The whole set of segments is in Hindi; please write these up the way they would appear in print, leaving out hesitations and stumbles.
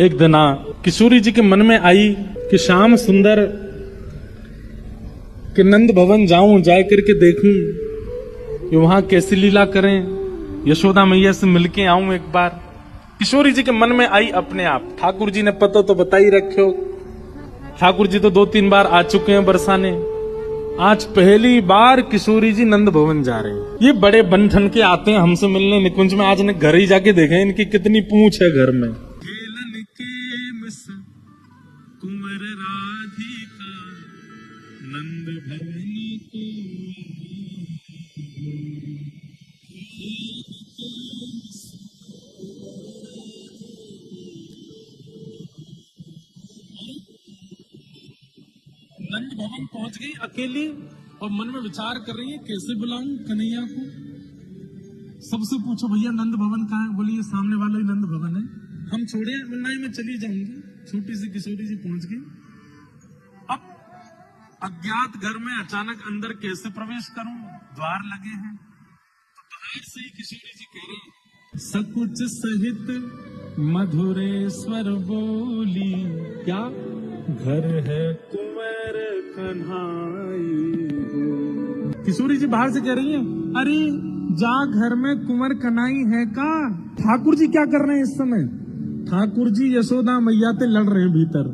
एक दिन किशोरी जी के मन में आई कि श्याम सुंदर के नंद भवन जाऊं, जाए करके देखूं कि वहां कैसी लीला करें, यशोदा मैया से मिलके आऊं एक बार। किशोरी जी के मन में आई अपने आप। ठाकुर जी ने पता तो बता ही रखे हो, ठाकुर जी तो 2-3 बार आ चुके हैं बरसाने। आज पहली बार किशोरी जी नंद भवन जा रहे हैं। ये बड़े बंधन के आते हैं हमसे मिलने निकुंज में। आज ने घर ही जाके देखे इनकी कितनी पूंछ है घर में। कुंवर राधिका नंद भवन को नंद भवन पहुंच गई अकेली और मन में विचार कर रही है कैसे बुलाऊं कन्हैया को। सबसे पूछो भैया नंद भवन कहाँ है? बोली ये सामने वाला ही नंद भवन है। हम छोड़े वरना मैं चली जाऊंगी। छोटी सी किशोरी जी पहुंच गई। अब अज्ञात घर में अचानक अंदर कैसे प्रवेश करूं? द्वार लगे हैं तो बाहर से ही किशोरी जी कह रही सकुच सहित मधुरेश्वर बोली, क्या घर है कुंवर कन्हाई। किशोरी जी बाहर से कह रही है अरे जा घर में कुंवर कन्हाई है का। ठाकुर जी क्या कर रहे हैं इस समय? ठाकुर जी यशोदा मैया ते लड़ रहे हैं भीतर।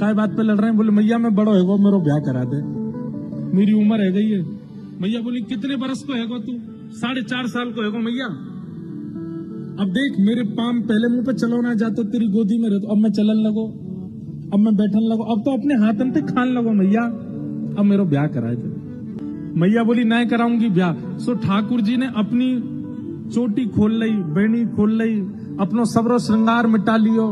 काय बात पे लड़ रहे हैं? बोले मैया मैं बड़ो है मेरा ब्याह करा दे, मेरी उम्र है गई है। मैया बोली कितने बरस को है तू? 4.5 साल को है मैया। अब देख मेरे पाम पहले मुंह पे चलो ना जातो तेरी गोदी में रहतो, अब मैं चलन लगो, अब मैं बैठन लगो, अब तो अपने हाथन पे खान लगो मैया, अब मेरा ब्याह कराए थे। मैया बोली नहीं कराऊंगी ब्याह। सो ठाकुर जी ने अपनी चोटी खोल ली, बेणी खोल ली, अपनो सबरो श्रृंगार मिटा लियो।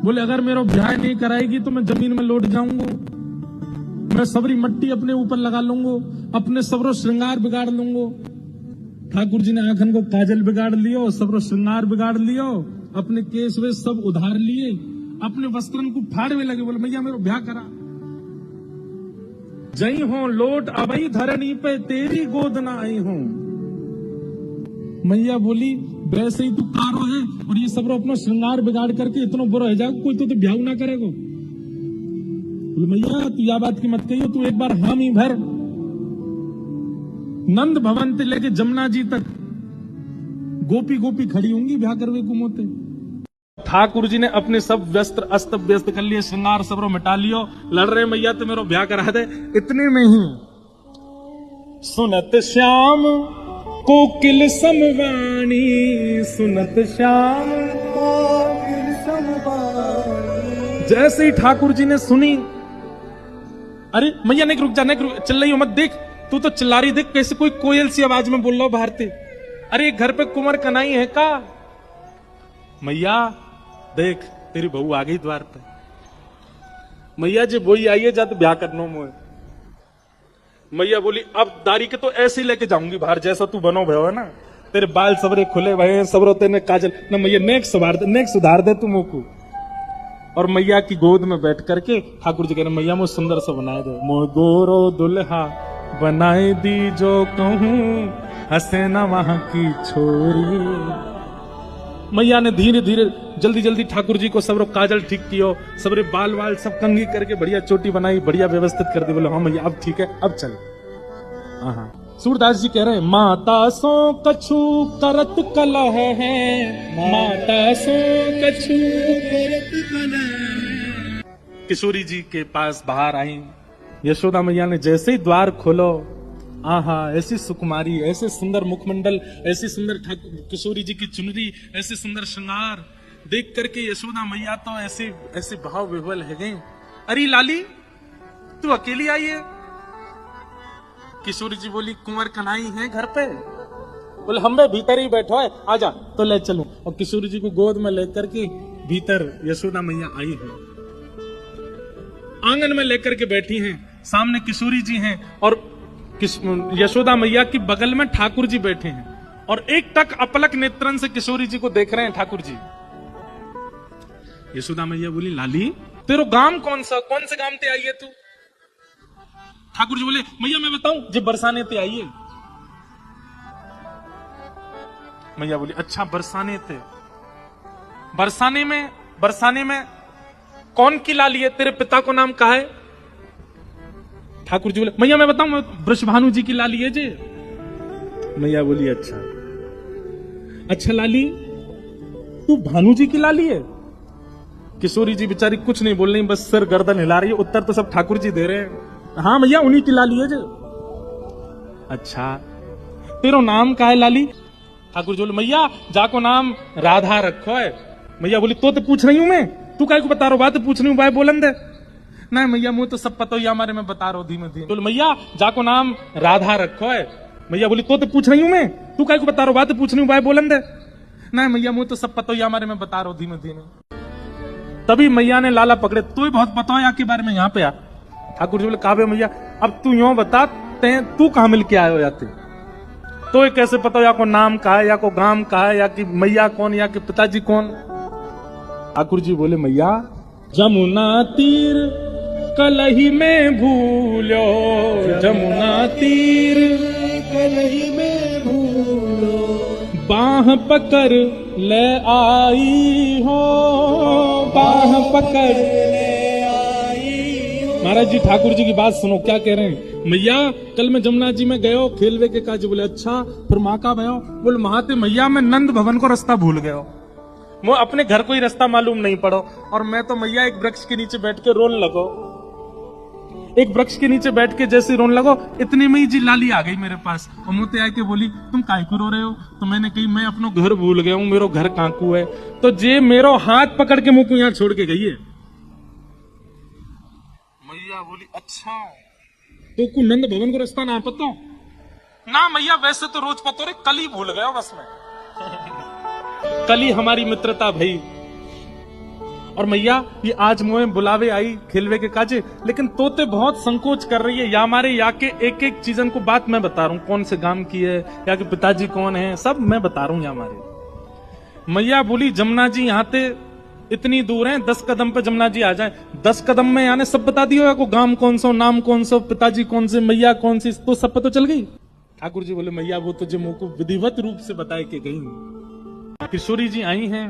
बोले अगर मेरा ब्याह नहीं कराएगी तो मैं जमीन में लौट जाऊंगा, मैं सबरी मट्टी अपने ऊपर लगा लूंगा, अपने सबरो श्रृंगार बिगाड़ लूंगा। ठाकुर जी ने आंखन को काजल बिगाड़ लियो, सबरो श्रृंगार बिगाड़ लियो, अपने केस वे सब उधार लिए, अपने वस्त्रन को फाड़वे लगे। बोले मैया मेरा ब्याह करा। जई हो लोट अबई धरनी पे तेरी गोद ना आई हूं। मैया बोली वैसे ही तू कारो है और ये सब अपना श्रृंगार बिगाड़ करके इतना बुरा हो जाएगा, कोई तो ब्याह ना करेगा। बोले मैया तू या बात की मत कहियो, तू एक बार हम ही भर नंद भवन से लेके जमुना जी तक गोपी गोपी खड़ी होंगी ब्याह करवे को मोते। ठाकुर जी ने अपने सब वस्त्र अस्त व्यस्त कर लिए, श्रृंगार सबरो मिटा लियो, लड़ रहे मैया तो मेरा ब्याह करा दे। इतने में ही सुनत श्याम कोकिल समवाणी, सुनत श्याम कोकिल समवाणी। जैसे ही ठाकुर जी ने सुनी, अरे मैया नहीं रुक जा, नहीं रुक, चिल्लाई मत, देख तू तो चिल्ला रही, देख कैसे कोई कोयल सी आवाज में बोल रहा हो भारती। अरे घर पे कुंवर कन्हाई है का? मैया देख तेरी बहू आ गई द्वार पे। मैया जी वही आई है जब ब्याह करनो मोए। मैया बोली अब दारी के तो ऐसे ही लेके जाऊंगी बाहर, जैसा तू बनो भयो है ना, तेरे बाल सबरे खुले भये हैं, सबरो तेने काजल ना। मैया नेक सुधार दे तू मोको। और मैया की गोद में बैठ करके ठाकुर जी कह रहे मैया मुझे सुंदर सा बनाए दो, मोह गोरो दुल्हा बनाए दी जो कहूं, हंसे ना वहां की छोरी। मैया ने धीरे धीरे जल्दी जल्दी ठाकुर जी को सबरो काजल ठीक कियो, सबरे बाल वाल सब कंघी करके बढ़िया चोटी बनाई, बढ़िया व्यवस्थित कर दी। बोले हाँ मैया अब ठीक है, अब चल। हाँ सूरदास जी कह रहे हैं माता सो कछु करत कलह है, माता सो कछु करत कलह। किशोरी जी के पास बाहर आई यशोदा मैया ने, जैसे ही द्वार खोलो, आहा ऐसी सुकुमारी, ऐसे सुंदर मुखमंडल, ऐसी सुंदर किशोरी जी की चुनरी, ऐसे सुंदर श्रृंगार देख करके यशोदा मैया तो ऐसे ऐसे भाव विह्वल है गए। अरे लाली तू अकेली आई है? किशोरी जी बोली कुंवर कन्हाई है घर पे। बोले हम भीतर ही बैठो है, आजा तो ले चलूं। और किशोरी जी को गोद में लेकर के भीतर यशोदा मैया आई है, आंगन में लेकर के बैठी हैं, सामने किशोरी जी हैं और यशोदा मैया की बगल में ठाकुर जी बैठे हैं और एक टक अपलक नेत्रन से किशोरी जी को देख रहे हैं ठाकुर जी। यशोदा मैया बोली लाली तेरो गांव कौन सा, कौन से गांव ते आई है तू? ठाकुर जी बोले मैया मैं बताऊं, जब बरसाने ते आई है। मैया बोली अच्छा बरसाने थे। बरसाने में बरसाने में कौन की लाली है, तेरे पिता को नाम कहा है? ठाकुर जी बोले मैया मैं बताऊं, वृषभानु जी की लाली है जी। मैया बोली अच्छा अच्छा लाली, तू भानु जी की लाली है? किशोरी जी बेचारी कुछ नहीं बोल रही, बस सिर गर्दन हिला रही है। उत्तर तो सब ठाकुर जी दे रहे हैं। हाँ मैया उन्हीं की लाली है जी। अच्छा तेरो नाम का है लाली? ठाकुर जी बोले मैया जाको नाम राधा रखो है। मैया बोली तो पूछ रही हूं मैं, तू काय को बता रहा बात पूछ रही हूँ, भाई बोलन दे। नहीं मैया मुझे तो सब पता ही हमारे में बता रहा हूँ धीमे धीमे। बोले मैया जाको नाम राधा रखो है। मैया बोली तो पूछ रही हूँ मैं, तू काय को बता रहा बात पूछ रही हूँ, भाई बोलन दे। नहीं मैया मुझे तो सब पता ही हमारे में बता रहा हूँ धीमे धीमे। तभी मैया ने लाला पकड़े, तू ही बहुत पता है के बारे में, यहाँ पे आ। ठाकुर जी बोले काबे मैया अब तू यूं बता, तू कहां मिल के आयो याते, तो ये कैसे पता या को नाम कहा है, या को गांव कहा है, या कि मैया कौन, या कि पिताजी कौन? ठाकुर जी बोले मैया जमुना तीर कलही में भूलो, जमुना तीर कलही में भूलो, बाह पकड़ ले आई हो, बाह पकड़ ले आई हो। महाराज जी ठाकुर जी की बात सुनो क्या कह रहे हैं। मैया कल मैं जमुना जी में गयो खेलवे के काज। बोले अच्छा फिर माँ का भयो? बोले महाते मैया मैं नंद भवन को रास्ता भूल गयो, वो अपने घर को ही रास्ता मालूम नहीं पड़ो, और मैं तो मैया एक वृक्ष के नीचे बैठ के रोन लगो, एक वृक्ष के नीचे बैठ के जैसे रोन लगो, इतने में ही जी लाली आ गई मेरे पास और मुझे आके बोली तुम काय को रो रहे हो? तो मैंने कही मैं अपनो घर भूल गया हूँ, मेरो घर काकू है। तो जे मेरो हाथ पकड़ के मुझको यहाँ छोड़ के गई है। मैया बोली अच्छा तो को नंद भवन को रास्ता ना पता? ना मैया वैसे तो रोज पता रे, कल ही भूल गया बस में। कल ही हमारी मित्रता भई। और मैया ये आज मुझे बुलावे आई खेलवे के काजे, लेकिन तोते बहुत संकोच कर रही है, या हमारे या के एक एक चीजन को बात मैं बता रहा हूँ, कौन से गांव की है, या के पिताजी कौन है, सब मैं बता रहा हूँ। या हमारे मैया बोली जमुना जी यहाँ ते इतनी दूर है, 10 कदम पे जमुना जी आ जाए। 10 कदम में यानी सब बता दियो, या को गांव कौन सा, नाम कौन सा, पिताजी कौन से, मैया कौन सी, तो सब पता चल गई। ठाकुर जी बोले मैया वो तो जो मुझको विधिवत रूप से बताए के गई। किशोरी जी आई हैं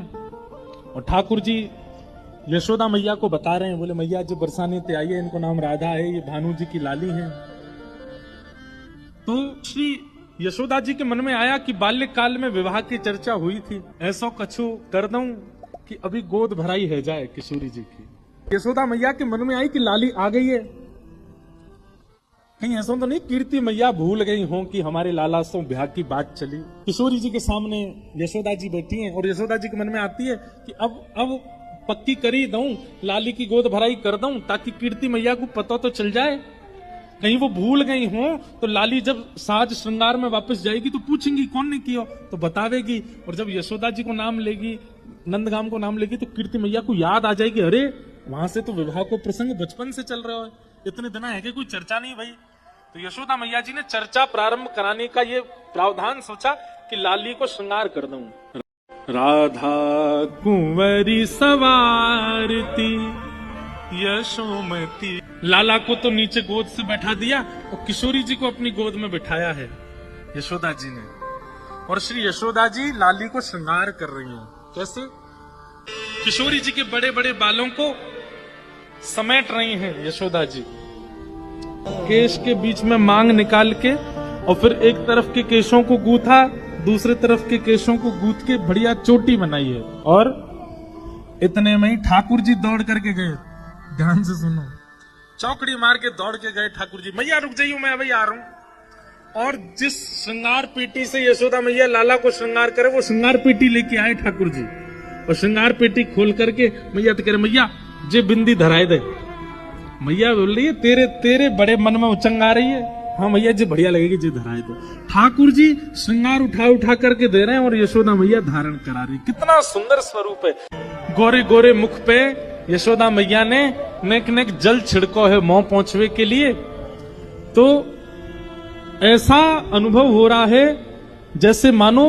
और ठाकुर जी यशोदा मैया को बता रहे हैं। बोले मैया जो बरसाने ते आई है, इनको नाम राधा है, ये भानु जी की लाली है। तो श्री यशोदा जी के मन में आया कि बाल्यकाल में विवाह की चर्चा हुई थी, ऐसा कछु कर दूं कि अभी गोद भराई है जाए किशोरी जी की। यशोदा मैया के मन में आई कि लाली आ गई है, कहीं ऐसा तो नहीं कीर्ति मैया भूल गई हो कि हमारे लाला से ब्याह की बात चली। किशोरी जी के सामने यशोदा जी बैठी हैं और यशोदा जी के मन में आती है कि अब पक्की करी दूं, लाली की गोद भराई कर दूं, ताकि कीर्ति मैया को पता तो चल जाए, कहीं वो भूल गई हो तो लाली जब साज श्रृंगार में वापस जाएगी तो पूछेंगी कौन ने किया, तो बतावेगी। और जब यशोदा जी को नाम लेगी, नंदगाम को नाम लेगी, तो कीर्ति मैया को याद आ जाएगी, अरे वहां से तो विवाह को प्रसंग बचपन से चल रहा है, इतने दिन है कि कोई चर्चा नहीं भाई। तो यशोदा मैया जी ने चर्चा प्रारंभ कराने का ये प्रावधान सोचा कि लाली को श्रृंगार कर दूं। राधा कुंवरी सवारती यशोमती। लाला को तो नीचे गोद से बैठा दिया और किशोरी जी को अपनी गोद में बिठाया है यशोदा जी ने, और श्री यशोदा जी लाली को श्रृंगार कर रही हैं। कैसे? किशोरी जी के बड़े बड़े बालों को समेट रही हैं यशोदा जी, केश के बीच में मांग निकाल के, और फिर एक तरफ के केशों को गूथा, दूसरे तरफ के केशों को गूथ के बढ़िया चोटी बनाई है। और इतने में ही ठाकुर जी दौड़ करके गए, ध्यान से सुनो, चौकड़ी मार के दौड़ के गए ठाकुर जी, मैया रुक जाइए मैं अभी आ रहा हूं। और जिस श्रृंगार पेटी से यशोदा मैया लाला को श्रृंगार करे, वो श्रृंगार पेटी लेके आए ठाकुर जी, और श्रृंगार पेटी खोल करके मैया तो कह रहे मैया जे बिंदी धराए दे। मैया बोल रही है तेरे बड़े मन में उचंग आ रही है, हाँ मैया जी बढ़िया लगेगी जी धराए तो। ठाकुर जी श्रृंगार उठा करके दे रहे हैं और यशोदा मैया धारण करा रही। कितना सुंदर स्वरूप है। गोरे गोरे मुख पे यशोदा मैया ने नेक नेक जल छिड़को है मोह पहुंचवे के लिए। तो ऐसा अनुभव हो रहा है जैसे मानो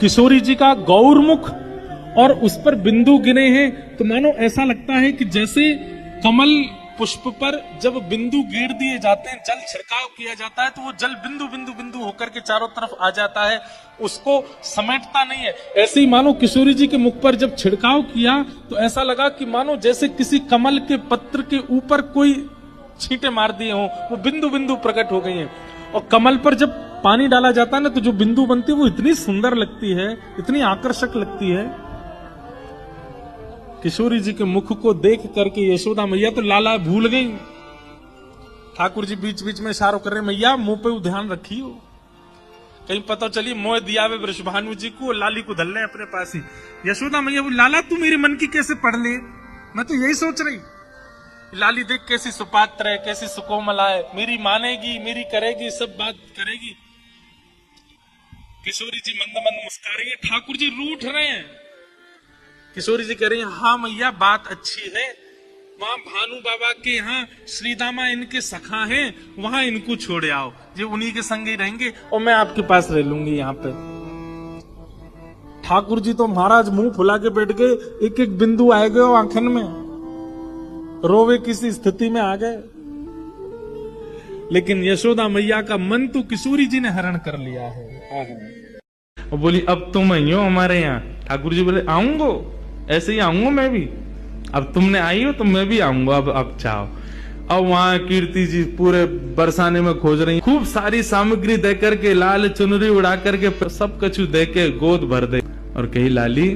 किशोरी जी का गौरमुख और उस पर बिंदु गिने हैं, तो मानो ऐसा लगता है कि जैसे कमल पुष्प पर जब बिंदु गिर दिए जाते हैं, जल छिड़काव किया जाता है, तो वो जल बिंदु बिंदु बिंदु होकर के चारों तरफ आ जाता है, उसको समेटता नहीं है। ऐसे ही मानो किशोरी जी के मुख पर जब छिड़काव किया तो ऐसा लगा कि मानो जैसे किसी कमल के पत्र के ऊपर कोई छींटे मार दिए हों, वो बिंदु बिंदु प्रकट हो गई हैं। और कमल पर जब पानी डाला जाता है ना, तो जो बिंदु बनती है वो इतनी सुंदर लगती है, इतनी आकर्षक लगती है। किशोरी जी के मुख को देख करके यशोदा मैया तो लाला भूल गई। ठाकुर जी बीच बीच में इशारों कर रहे, मैया मुंह पे ध्यान रखियो, कहीं पता चली मोह दिया वे वृषभानु जी को, लाली को धल ले अपने पास ही। यशोदा मैया वो लाला तू मेरे मन की कैसे पढ़ ले, मैं तो यही सोच रही। लाली देख कैसी सुपात्र है, कैसी सुकोमला है, मेरी मानेगी, मेरी करेगी, सब बात करेगी। किशोरी जी मंद मंद मुस्कुरा रही है, ठाकुर जी रूठ रहे हैं। किशोरी जी कह रही है, हाँ मैया बात अच्छी है, वहां भानु बाबा के यहाँ श्रीदामा इनके सखा हैं, वहां इनको छोड़े आओ, ये उन्हीं के संग ही रहेंगे और मैं आपके पास रह लूंगी यहाँ पे। ठाकुर जी तो महाराज मुंह फुला के बैठ गए, एक एक बिंदु आए गए आंखन में, रोवे किसी स्थिति में आ गए। लेकिन यशोदा मैया का मन तो किशोरी जी ने हरण कर लिया है। और बोली अब तुम आई हो हमारे यहाँ। ठाकुर जी बोले आऊंगो, ऐसे ही आऊंगा मैं भी, अब तुमने आई हो तो मैं भी आऊंगा, अब चाहो। अब वहां कीर्ति जी पूरे बरसाने में खोज रही, खूब सारी सामग्री दे करके, लाल चुनरी उड़ा करके, सब कछु दे के गोद भर दे और कही लाली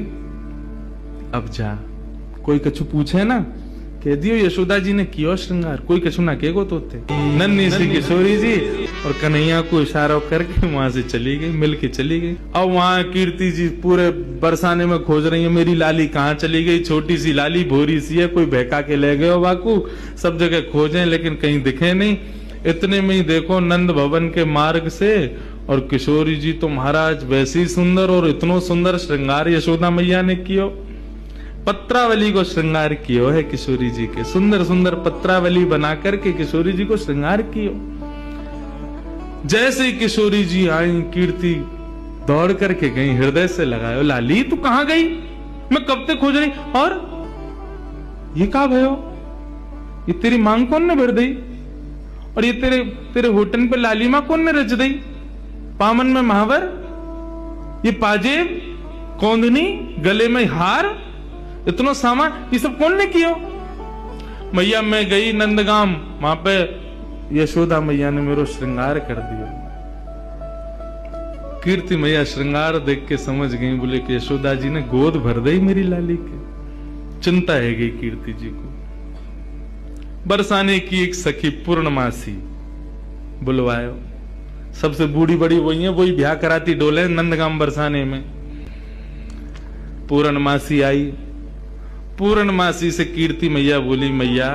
अब जा। कोई कछु पूछे ना कह दियो यशोदा जी ने कियो श्रृंगार, कोई कछु ना केगो तो थे। नन्ही सी किशोरी जी और कन्हैया को इशारा करके वहां से चली गई, मिल के चली गई। अब वहां कीर्ति जी पूरे बरसाने में खोज रही है, मेरी लाली कहाँ चली गई, छोटी सी लाली भोरी सी है, कोई बहका के ले गए हो बाकू। सब जगह खोजे लेकिन कहीं दिखे नहीं। इतने में ही देखो नंद भवन के मार्ग से, और किशोरी जी तो महाराज वैसी सुंदर, और इतनो सुंदर श्रृंगार यशोदा मैया ने कियो, पत्रावली को श्रृंगार कियो है किशोरी जी के, सुंदर सुंदर पत्रावली बना करके किशोरी जी को श्रृंगार कियो। जैसे ही किशोरी जी आई, कीर्ति दौड़ करके गई, हृदय से लगायो, लाली तू कहां गई, मैं कब तक खोज रही, और ये कहा भयो, ये तेरी मांग कौन ने भर दी, और ये तेरे होटन पे लाली मां कौन ने रच दी, पामन में महावर, ये पाजेब, कौंदनी, गले में हार, इतना सामान, ये सब कौन ने किया। मैया मैं गई नंदगाम, वहां पे यशोदा मैया ने मेरा श्रृंगार कर दिया। कीर्ति मैया श्रृंगार देख के समझ गई, बोले कि यशोदा जी ने गोद भर दी मेरी लाली के। चिंता है गई कीर्ति जी को। बरसाने की एक सखी पूर्णमासी बुलवायो, सबसे बूढ़ी बड़ी वही है, वही ब्याह कराती डोले नंदगाम बरसाने में। पूर्णमासी आई, पूर्णमासी से कीर्ति मैया बोली, मैया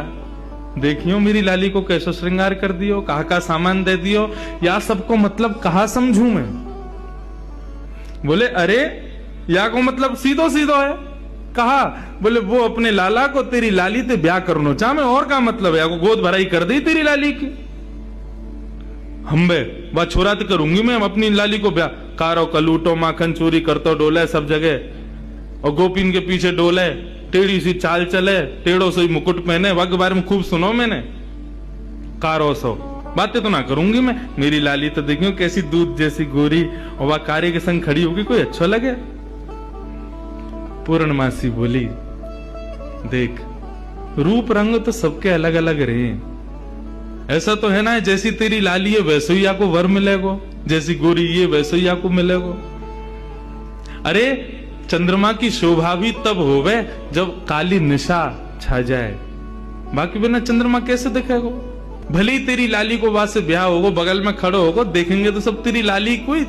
देखियो मेरी लाली को कैसो श्रृंगार कर दियो, कहा का सामान दे दियो, या सबको मतलब कहा समझू मैं। बोले अरे या को मतलब सीधो सीधो है, कहा बोले वो अपने लाला को तेरी लाली ते ब्याह करनो चाह में, और का मतलब है, या को गोद भराई कर दी तेरी लाली की। हम्बे वह छोरा तो करूंगी मैं अपनी लाली को ब्याह, कारो कलूटो माखन चोरी करतो डोले सब जगह, और गोपीन के पीछे डोले, टेढ़ी सी चाल चले, टेढ़ो से मुकुट पहने, वग बारे में खूब सुनो मैंने, कारो सो बातें तो ना करूंगी मैं। मेरी लाली तो देखियो कैसी दूध जैसी गोरी, और वह कार्य के संग खड़ी होगी, कोई अच्छा लगे। पूर्णमासी बोली देख रूप रंग तो सबके अलग अलग रहे, ऐसा तो है ना जैसी तेरी लाली है वैसे ही आपको वर मिलेगो, जैसी गोरी ये वैसे ही आपको मिलेगो। अरे चंद्रमा की शोभा भी तब होवे जब काली निशा छा जाए, बाकी बिना चंद्रमा कैसे दिखेगो। भले ही तेरी लाली को वहां से ब्याह होगो, बगल में खड़ो होगो, देखेंगे तो सब तेरी लाली कोई